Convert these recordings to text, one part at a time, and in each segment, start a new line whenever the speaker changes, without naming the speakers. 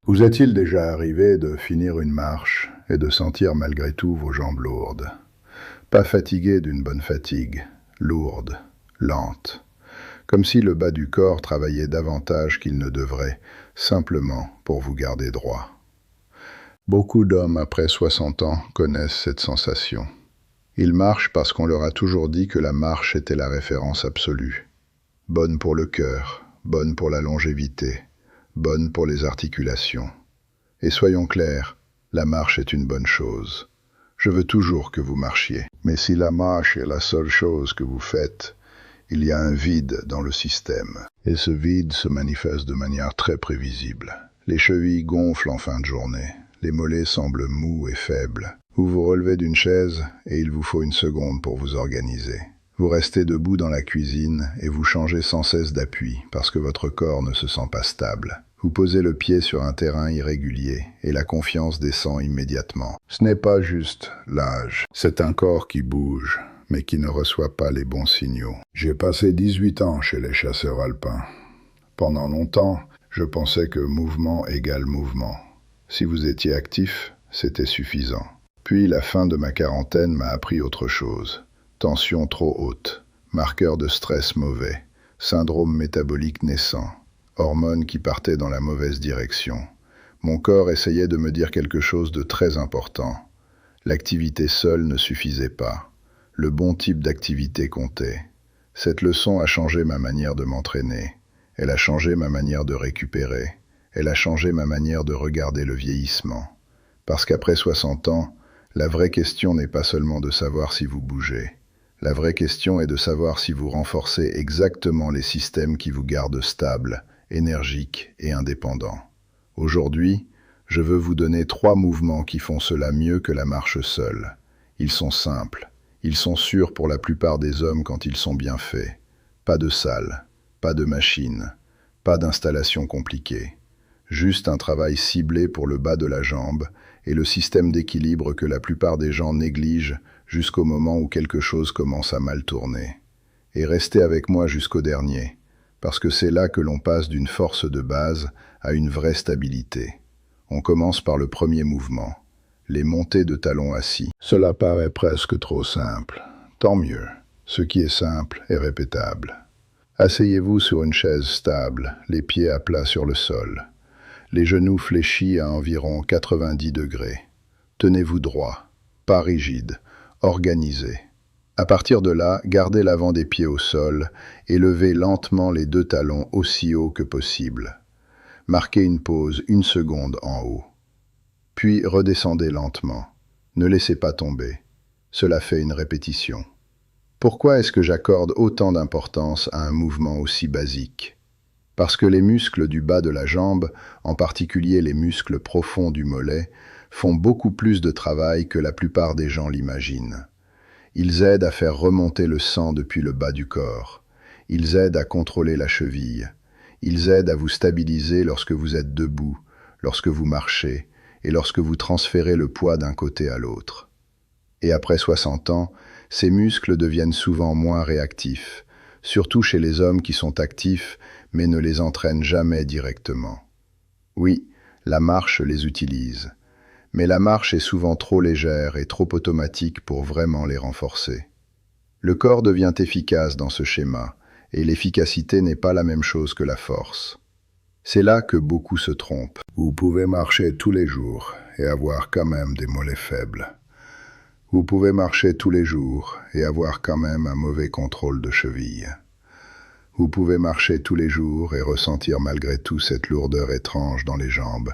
Vous est-il déjà arrivé de finir une marche et de sentir malgré tout vos jambes lourdes? Pas fatiguées d'une bonne fatigue, lourdes, lentes, comme si le bas du corps travaillait davantage qu'il ne devrait, simplement pour vous garder droit. Beaucoup d'hommes après 60 ans connaissent cette sensation. Ils marchent parce qu'on leur a toujours dit que la marche était la référence absolue. Bonne pour le cœur, bonne pour la longévité, bonne pour les articulations. Et soyons clairs, la marche est une bonne chose. Je veux toujours que vous marchiez. Mais si la marche est la seule chose que vous faites, il y a un vide dans le système. Et ce vide se manifeste de manière très prévisible. Les chevilles gonflent en fin de journée. Les mollets semblent mous et faibles. Vous vous relevez d'une chaise et il vous faut une seconde pour vous organiser. Vous restez debout dans la cuisine et vous changez sans cesse d'appui parce que votre corps ne se sent pas stable. Vous posez le pied sur un terrain irrégulier et la confiance descend immédiatement. Ce n'est pas juste l'âge, c'est un corps qui bouge, mais qui ne reçoit pas les bons signaux. J'ai passé 18 ans chez les chasseurs alpins. Pendant longtemps, je pensais que mouvement égale mouvement. Si vous étiez actif, c'était suffisant. Puis la fin de ma quarantaine m'a appris autre chose. Tension trop haute, marqueur de stress mauvais, syndrome métabolique naissant, hormones qui partaient dans la mauvaise direction. Mon corps essayait de me dire quelque chose de très important. L'activité seule ne suffisait pas. Le bon type d'activité comptait. Cette leçon a changé ma manière de m'entraîner. Elle a changé ma manière de récupérer. Elle a changé ma manière de regarder le vieillissement. Parce qu'après 60 ans, la vraie question n'est pas seulement de savoir si vous bougez. La vraie question est de savoir si vous renforcez exactement les systèmes qui vous gardent stable, énergique et indépendant. Aujourd'hui, je veux vous donner 3 mouvements qui font cela mieux que la marche seule. Ils sont simples. Ils sont sûrs pour la plupart des hommes quand ils sont bien faits. Pas de salle, pas de machine, pas d'installation compliquée. Juste un travail ciblé pour le bas de la jambe et le système d'équilibre que la plupart des gens négligent jusqu'au moment où quelque chose commence à mal tourner. Et restez avec moi jusqu'au dernier, parce que c'est là que l'on passe d'une force de base à une vraie stabilité. On commence par le premier mouvement, les montées de talons assis. Cela paraît presque trop simple. Tant mieux, ce qui est simple est répétable. Asseyez-vous sur une chaise stable, les pieds à plat sur le sol. Les genoux fléchis à environ 90 degrés. Tenez-vous droit, pas rigide, organisé. À partir de là, gardez l'avant des pieds au sol et levez lentement les 2 talons aussi haut que possible. Marquez une pause 1 seconde en haut. Puis redescendez lentement. Ne laissez pas tomber. Cela fait une répétition. Pourquoi est-ce que j'accorde autant d'importance à un mouvement aussi basique ? Parce que les muscles du bas de la jambe, en particulier les muscles profonds du mollet, font beaucoup plus de travail que la plupart des gens l'imaginent. Ils aident à faire remonter le sang depuis le bas du corps. Ils aident à contrôler la cheville. Ils aident à vous stabiliser lorsque vous êtes debout, lorsque vous marchez et lorsque vous transférez le poids d'un côté à l'autre. Et après 60 ans, ces muscles deviennent souvent moins réactifs, surtout chez les hommes qui sont actifs mais ne les entraînent jamais directement. Oui, la marche les utilise, mais la marche est souvent trop légère et trop automatique pour vraiment les renforcer. Le corps devient efficace dans ce schéma, et l'efficacité n'est pas la même chose que la force. C'est là que beaucoup se trompent. Vous pouvez marcher tous les jours et avoir quand même des mollets faibles. Vous pouvez marcher tous les jours et avoir quand même un mauvais contrôle de cheville. Vous pouvez marcher tous les jours et ressentir malgré tout cette lourdeur étrange dans les jambes,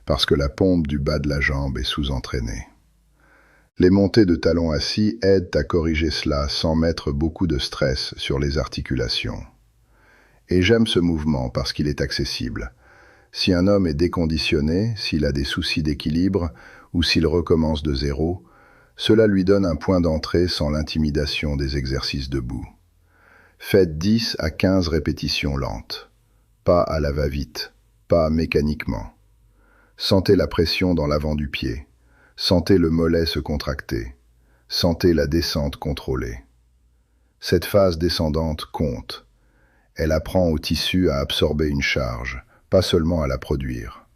parce que la pompe du bas de la jambe est sous-entraînée. Les montées de talons assis aident à corriger cela sans mettre beaucoup de stress sur les articulations. Et j'aime ce mouvement parce qu'il est accessible. Si un homme est déconditionné, s'il a des soucis d'équilibre ou s'il recommence de zéro, cela lui donne un point d'entrée sans l'intimidation des exercices debout. Faites 10 à 15 répétitions lentes. Pas à la va-vite, pas mécaniquement. Sentez la pression dans l'avant du pied. Sentez le mollet se contracter. Sentez la descente contrôlée. Cette phase descendante compte. Elle apprend au tissu à absorber une charge, pas seulement à la produire.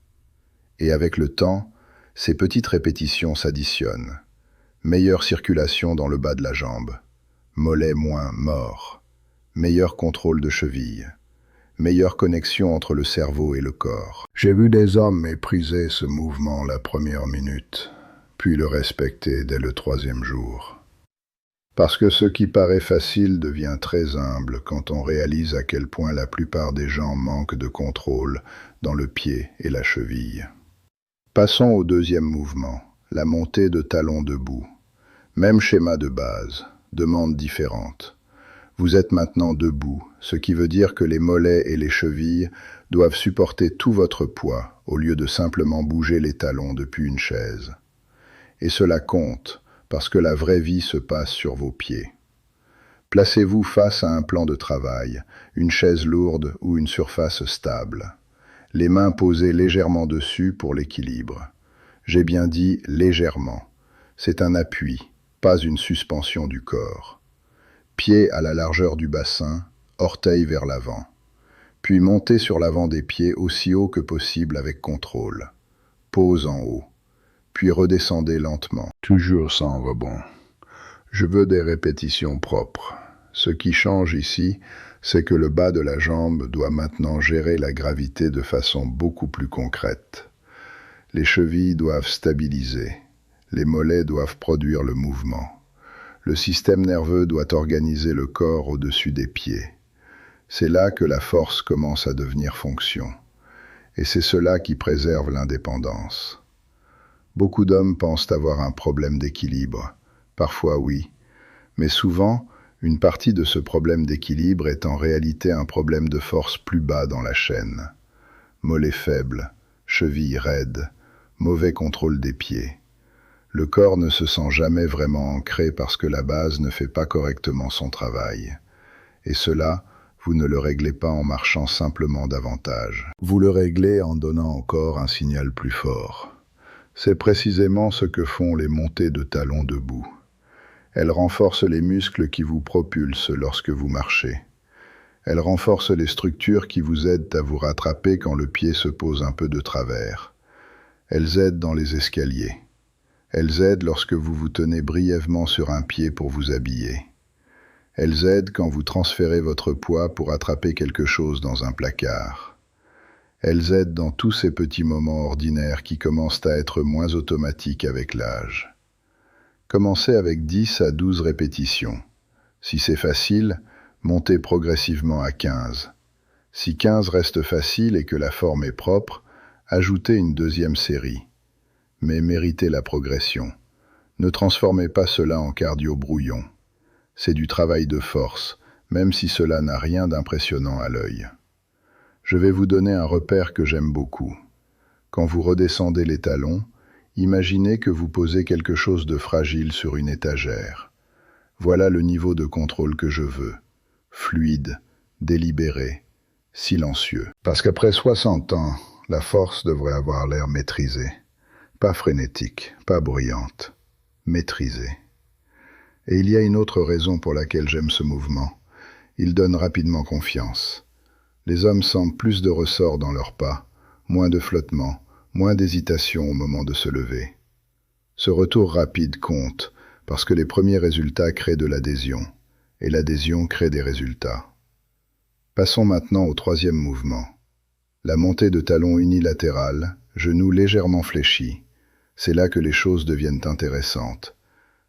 Et avec le temps, ces petites répétitions s'additionnent. Meilleure circulation dans le bas de la jambe, mollet moins mort, meilleur contrôle de cheville, meilleure connexion entre le cerveau et le corps. J'ai vu des hommes mépriser ce mouvement la première minute, puis le respecter dès le 3e jour. Parce que ce qui paraît facile devient très humble quand on réalise à quel point la plupart des gens manquent de contrôle dans le pied et la cheville. Passons au 2e mouvement, la montée de talons debout. Même schéma de base, demande différente. Vous êtes maintenant debout, ce qui veut dire que les mollets et les chevilles doivent supporter tout votre poids au lieu de simplement bouger les talons depuis une chaise. Et cela compte, parce que la vraie vie se passe sur vos pieds. Placez-vous face à un plan de travail, une chaise lourde ou une surface stable. Les mains posées légèrement dessus pour l'équilibre. J'ai bien dit légèrement. C'est un appui, pas une suspension du corps. Pieds à la largeur du bassin, orteils vers l'avant. Puis montez sur l'avant des pieds aussi haut que possible avec contrôle. Pose en haut. Puis redescendez lentement. Toujours sans rebond. Je veux des répétitions propres. Ce qui change ici, c'est que le bas de la jambe doit maintenant gérer la gravité de façon beaucoup plus concrète. Les chevilles doivent stabiliser. Les mollets doivent produire le mouvement. Le système nerveux doit organiser le corps au-dessus des pieds. C'est là que la force commence à devenir fonction. Et c'est cela qui préserve l'indépendance. Beaucoup d'hommes pensent avoir un problème d'équilibre. Parfois oui, mais souvent, une partie de ce problème d'équilibre est en réalité un problème de force plus bas dans la chaîne. Mollets faibles, chevilles raides, mauvais contrôle des pieds. Le corps ne se sent jamais vraiment ancré parce que la base ne fait pas correctement son travail. Et cela, vous ne le réglez pas en marchant simplement davantage. Vous le réglez en donnant au corps un signal plus fort. C'est précisément ce que font les montées de talons debout. Elles renforcent les muscles qui vous propulsent lorsque vous marchez. Elles renforcent les structures qui vous aident à vous rattraper quand le pied se pose un peu de travers. Elles aident dans les escaliers. Elles aident lorsque vous vous tenez brièvement sur un pied pour vous habiller. Elles aident quand vous transférez votre poids pour attraper quelque chose dans un placard. Elles aident dans tous ces petits moments ordinaires qui commencent à être moins automatiques avec l'âge. Commencez avec 10 à 12 répétitions. Si c'est facile, montez progressivement à 15. Si 15 reste facile et que la forme est propre, ajoutez une 2e série. Mais méritez la progression. Ne transformez pas cela en cardio brouillon. C'est du travail de force, même si cela n'a rien d'impressionnant à l'œil. Je vais vous donner un repère que j'aime beaucoup. Quand vous redescendez les talons, imaginez que vous posez quelque chose de fragile sur une étagère. Voilà le niveau de contrôle que je veux. Fluide, délibéré, silencieux. Parce qu'après 60 ans, la force devrait avoir l'air maîtrisée. Pas frénétique, pas bruyante. Maîtrisée. Et il y a une autre raison pour laquelle j'aime ce mouvement. Il donne rapidement confiance. Les hommes sentent plus de ressort dans leurs pas, moins de flottement, moins d'hésitation au moment de se lever. Ce retour rapide compte, parce que les premiers résultats créent de l'adhésion, et l'adhésion crée des résultats. Passons maintenant au 3e mouvement. La montée de talons unilatérale, genoux légèrement fléchis. C'est là que les choses deviennent intéressantes,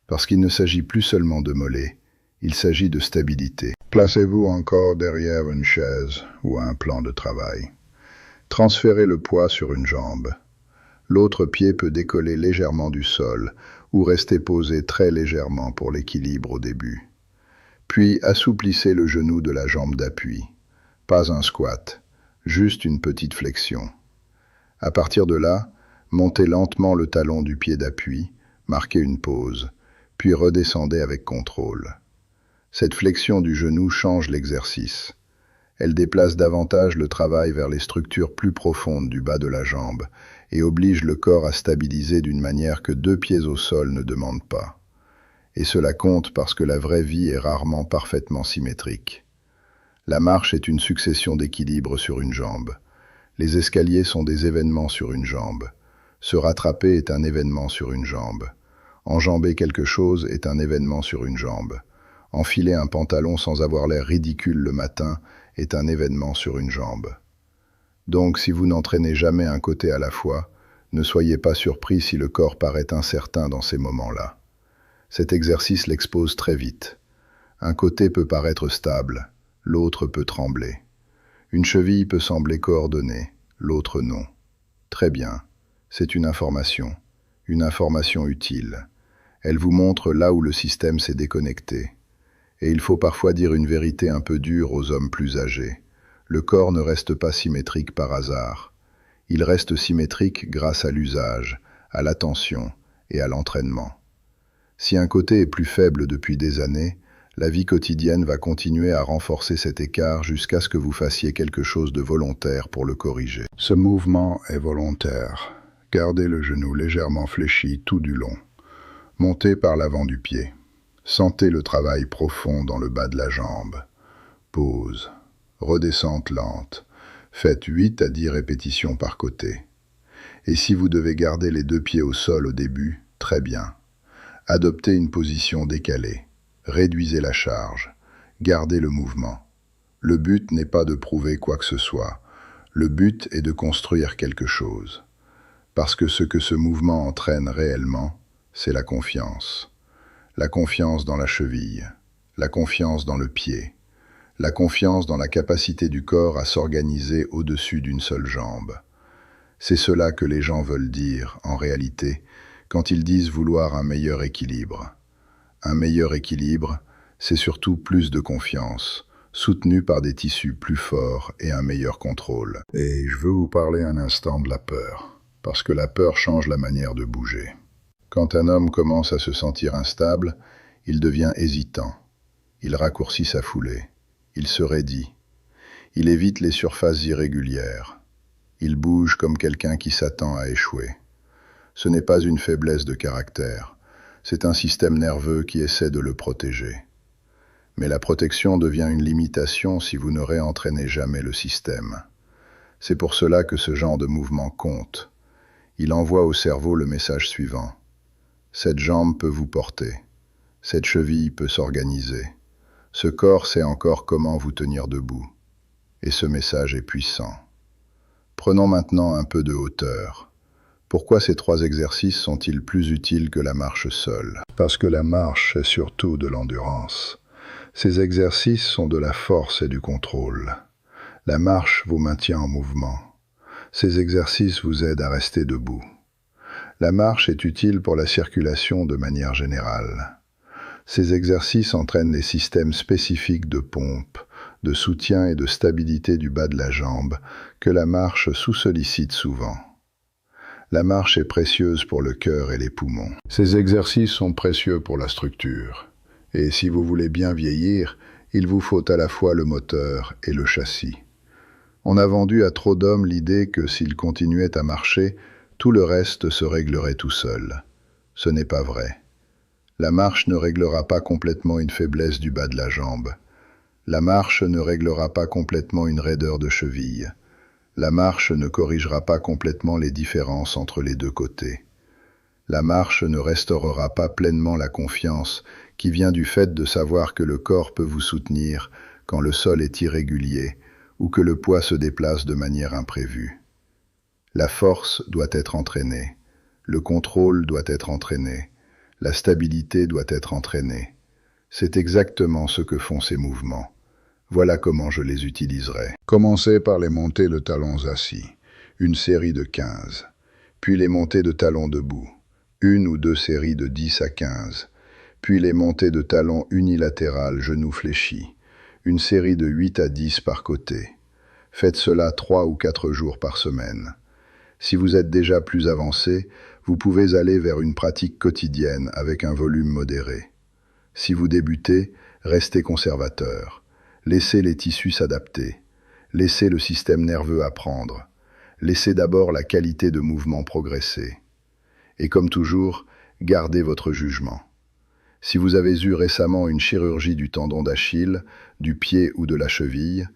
parce qu'il ne s'agit plus seulement de mollets, il s'agit de stabilité. Placez-vous encore derrière une chaise ou un plan de travail. Transférez le poids sur une jambe. L'autre pied peut décoller légèrement du sol ou rester posé très légèrement pour l'équilibre au début. Puis assouplissez le genou de la jambe d'appui. Pas un squat, juste une petite flexion. À partir de là, montez lentement le talon du pied d'appui, marquez une pause, puis redescendez avec contrôle. Cette flexion du genou change l'exercice. Elle déplace davantage le travail vers les structures plus profondes du bas de la jambe et oblige le corps à stabiliser d'une manière que 2 pieds au sol ne demandent pas. Et cela compte parce que la vraie vie est rarement parfaitement symétrique. La marche est une succession d'équilibres sur une jambe. Les escaliers sont des événements sur une jambe. Se rattraper est un événement sur une jambe. Enjamber quelque chose est un événement sur une jambe. Enfiler un pantalon sans avoir l'air ridicule le matin est un événement sur une jambe. Donc, si vous n'entraînez jamais un côté à la fois, ne soyez pas surpris si le corps paraît incertain dans ces moments-là. Cet exercice l'expose très vite. Un côté peut paraître stable, l'autre peut trembler. Une cheville peut sembler coordonnée, l'autre non. Très bien, c'est une information utile. Elle vous montre là où le système s'est déconnecté. Et il faut parfois dire une vérité un peu dure aux hommes plus âgés. Le corps ne reste pas symétrique par hasard. Il reste symétrique grâce à l'usage, à l'attention et à l'entraînement. Si un côté est plus faible depuis des années, la vie quotidienne va continuer à renforcer cet écart jusqu'à ce que vous fassiez quelque chose de volontaire pour le corriger. Ce mouvement est volontaire. Gardez le genou légèrement fléchi tout du long. Montez par l'avant du pied. Sentez le travail profond dans le bas de la jambe. Pause. Redescente lente. Faites 8 à 10 répétitions par côté. Et si vous devez garder les 2 pieds au sol au début, très bien. Adoptez une position décalée. Réduisez la charge. Gardez le mouvement. Le but n'est pas de prouver quoi que ce soit. Le but est de construire quelque chose. Parce que ce que ce mouvement entraîne réellement, c'est la confiance. La confiance dans la cheville, la confiance dans le pied, la confiance dans la capacité du corps à s'organiser au-dessus d'une seule jambe. C'est cela que les gens veulent dire, en réalité, quand ils disent vouloir un meilleur équilibre. Un meilleur équilibre, c'est surtout plus de confiance, soutenu par des tissus plus forts et un meilleur contrôle. Et je veux vous parler un instant de la peur, parce que la peur change la manière de bouger. Quand un homme commence à se sentir instable, il devient hésitant. Il raccourcit sa foulée. Il se raidit. Il évite les surfaces irrégulières. Il bouge comme quelqu'un qui s'attend à échouer. Ce n'est pas une faiblesse de caractère. C'est un système nerveux qui essaie de le protéger. Mais la protection devient une limitation si vous ne réentraînez jamais le système. C'est pour cela que ce genre de mouvement compte. Il envoie au cerveau le message suivant. Cette jambe peut vous porter. Cette cheville peut s'organiser. Ce corps sait encore comment vous tenir debout. Et ce message est puissant. Prenons maintenant un peu de hauteur. Pourquoi ces 3 exercices sont-ils plus utiles que la marche seule? Parce que la marche est surtout de l'endurance. Ces exercices sont de la force et du contrôle. La marche vous maintient en mouvement. Ces exercices vous aident à rester debout. La marche est utile pour la circulation de manière générale. Ces exercices entraînent les systèmes spécifiques de pompe, de soutien et de stabilité du bas de la jambe que la marche sous-sollicite souvent. La marche est précieuse pour le cœur et les poumons. Ces exercices sont précieux pour la structure. Et si vous voulez bien vieillir, il vous faut à la fois le moteur et le châssis. On a vendu à trop d'hommes l'idée que s'ils continuaient à marcher, tout le reste se réglerait tout seul. Ce n'est pas vrai. La marche ne réglera pas complètement une faiblesse du bas de la jambe. La marche ne réglera pas complètement une raideur de cheville. La marche ne corrigera pas complètement les différences entre les 2 côtés. La marche ne restaurera pas pleinement la confiance qui vient du fait de savoir que le corps peut vous soutenir quand le sol est irrégulier ou que le poids se déplace de manière imprévue. La force doit être entraînée, le contrôle doit être entraîné, la stabilité doit être entraînée. C'est exactement ce que font ces mouvements. Voilà comment je les utiliserai. Commencez par les montées de talons assis, une série de 15, puis les montées de talons debout, 1 ou 2 séries de 10 à 15, puis les montées de talons unilatérales, genoux fléchis, une série de 8 à 10 par côté. Faites cela 3 ou 4 jours par semaine. Si vous êtes déjà plus avancé, vous pouvez aller vers une pratique quotidienne avec un volume modéré. Si vous débutez, restez conservateur. Laissez les tissus s'adapter. Laissez le système nerveux apprendre. Laissez d'abord la qualité de mouvement progresser. Et comme toujours, gardez votre jugement. Si vous avez eu récemment une chirurgie du tendon d'Achille, du pied ou de la cheville,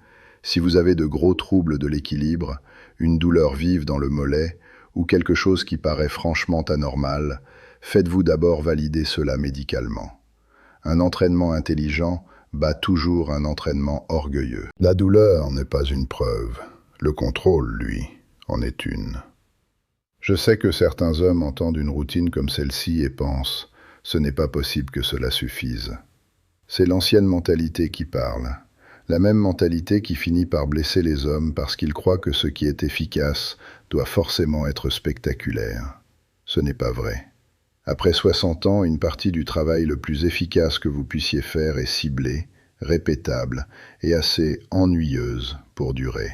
si vous avez de gros troubles de l'équilibre, une douleur vive dans le mollet ou quelque chose qui paraît franchement anormal, faites-vous d'abord valider cela médicalement. Un entraînement intelligent bat toujours un entraînement orgueilleux. La douleur n'est pas une preuve. Le contrôle, lui, en est une. Je sais que certains hommes entendent une routine comme celle-ci et pensent « ce n'est pas possible que cela suffise ». C'est l'ancienne mentalité qui parle. La même mentalité qui finit par blesser les hommes parce qu'ils croient que ce qui est efficace doit forcément être spectaculaire. Ce n'est pas vrai. Après 60 ans, une partie du travail le plus efficace que vous puissiez faire est ciblée, répétable et assez ennuyeuse pour durer.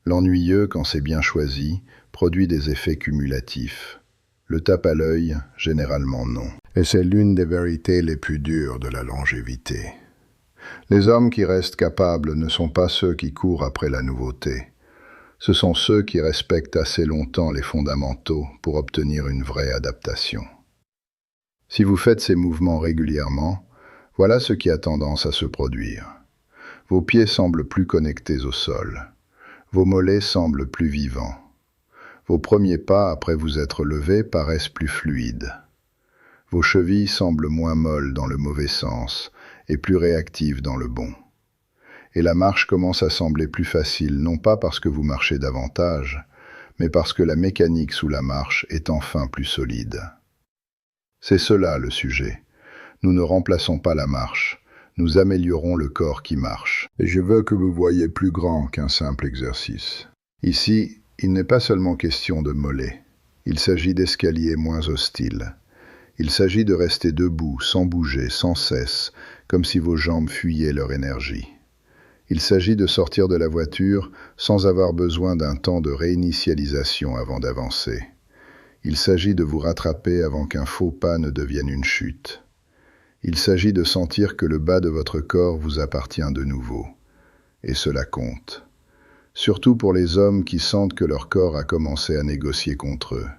L'ennuyeux, quand c'est bien choisi, produit des effets cumulatifs. Le tape à l'œil, généralement non. Et c'est l'une des vérités les plus dures de la longévité. Les hommes qui restent capables ne sont pas ceux qui courent après la nouveauté. Ce sont ceux qui respectent assez longtemps les fondamentaux pour obtenir une vraie adaptation. Si vous faites ces mouvements régulièrement, voilà ce qui a tendance à se produire. Vos pieds semblent plus connectés au sol. Vos mollets semblent plus vivants. Vos premiers pas après vous être levé paraissent plus fluides. Vos chevilles semblent moins molles dans le mauvais sens et plus réactives dans le bon. Et la marche commence à sembler plus facile, non pas parce que vous marchez davantage, mais parce que la mécanique sous la marche est enfin plus solide. C'est cela le sujet. Nous ne remplaçons pas la marche, nous améliorons le corps qui marche. Et je veux que vous voyiez plus grand qu'un simple exercice. Ici, il n'est pas seulement question de mollets, il s'agit d'escaliers moins hostiles. Il s'agit de rester debout, sans bouger, sans cesse, comme si vos jambes fuyaient leur énergie. Il s'agit de sortir de la voiture sans avoir besoin d'un temps de réinitialisation avant d'avancer. Il s'agit de vous rattraper avant qu'un faux pas ne devienne une chute. Il s'agit de sentir que le bas de votre corps vous appartient de nouveau. Et cela compte. Surtout pour les hommes qui sentent que leur corps a commencé à négocier contre eux.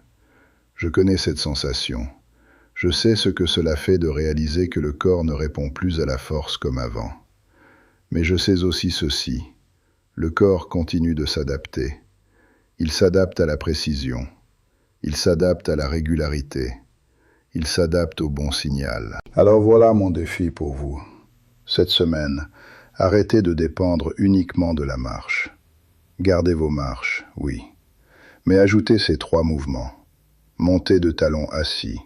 Je connais cette sensation. Je sais ce que cela fait de réaliser que le corps ne répond plus à la force comme avant. Mais je sais aussi ceci. Le corps continue de s'adapter. Il s'adapte à la précision. Il s'adapte à la régularité. Il s'adapte au bon signal. Alors voilà mon défi pour vous. Cette semaine, arrêtez de dépendre uniquement de la marche. Gardez vos marches, oui. Mais ajoutez ces 3 mouvements. Montée de talons assis.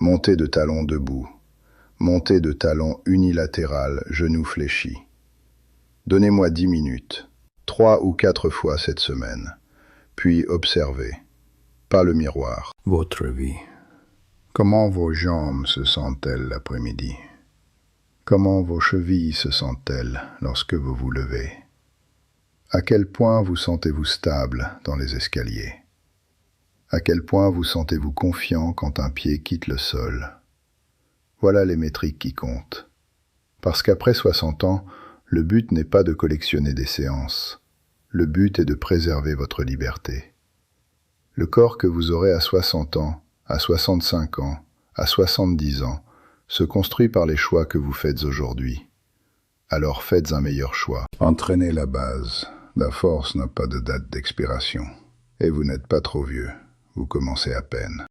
Montée de talons debout. Montée de talons unilatéral, genoux fléchis. Donnez-moi 10 minutes, 3 ou 4 fois cette semaine. Puis observez. Pas le miroir. Votre vie. Comment vos jambes se sentent-elles l'après-midi? Comment vos chevilles se sentent-elles lorsque vous vous levez? À quel point vous sentez-vous stable dans les escaliers? À quel point vous sentez-vous confiant quand un pied quitte le sol? Voilà les métriques qui comptent. Parce qu'après 60 ans, le but n'est pas de collectionner des séances. Le but est de préserver votre liberté. Le corps que vous aurez à 60 ans, à 65 ans, à 70 ans, se construit par les choix que vous faites aujourd'hui. Alors faites un meilleur choix. Entraînez la base. La force n'a pas de date d'expiration. Et vous n'êtes pas trop vieux. Vous commencez à peine.